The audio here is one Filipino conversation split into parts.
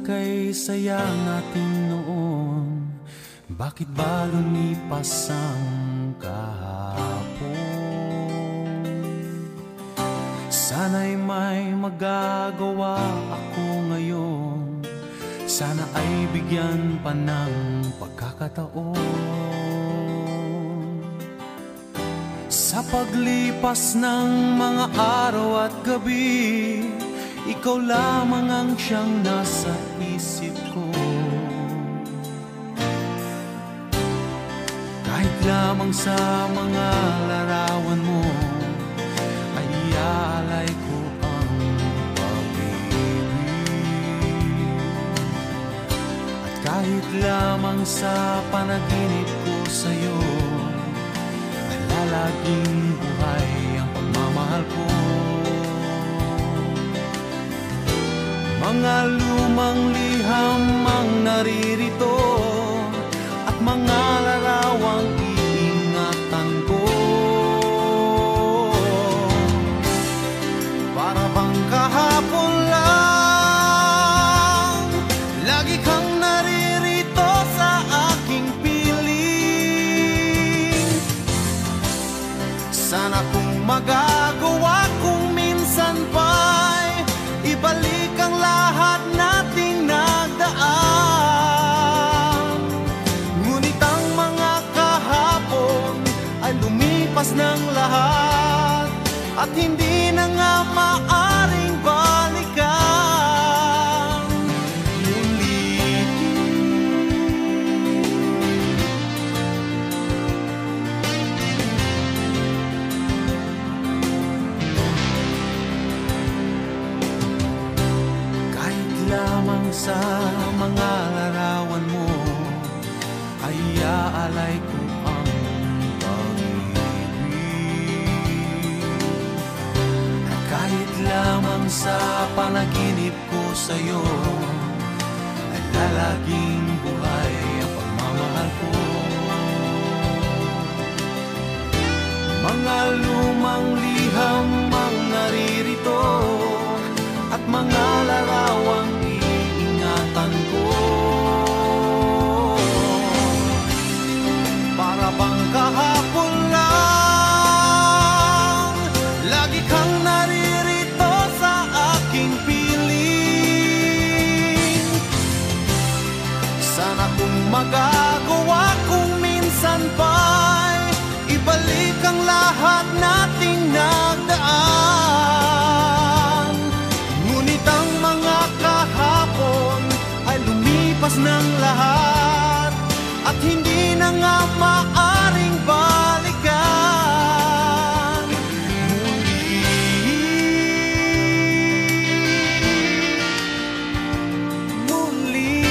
kay saya natin noon, bakit ba lumipas ang kahapon? Sana'y may magagawa ako ngayon, sana ay bigyan pa ng pagkakataon. Sa paglipas ng mga araw at gabi, ikaw lamang ang siyang nasa isip ko. Kahit lamang sa mga larawan mo, ay iaalay ko ang pag-ibig. At kahit lamang sa panaginip ko sa'yo, ay lalaging buhay ang pagmamahal ko. Mga lumang liham ang naririto, at mga larawang iingatan ko. Para bang kahapon lang, lagi kang naririto sa aking piling. Sana kung magagawa kung minsan pa'y ibalik ang lahat nating nagdaan. Ngunit ang mga kahapon ay lumipas ng lahat, at hindi na nga maaring balikan muli. Kahit lamang sa mga larawan mo, ay iaalay ko ang pag-ibig. At kahit lamang sa panaginip ko sa'yo, ay lalaging buhay ang pagmamahal ko. Mga lumang liham ang naririto, at mga larawang iingatan ko. Para bang kahapon lang, lagi kang naririto sa aking piling. Sana kung magagawa kung minsan pa'y ibalik ang lahat nating nagdaan. Ngunit ang mga kahapon ay lumipas ng lahat, at hindi na nga maaring balikan muli. Muli.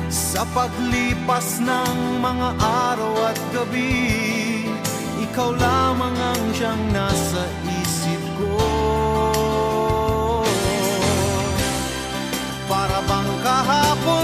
Sa paglipas ng mga araw at gabi, ikaw lamang ang siyang nasa isip ko. Para bang kahapon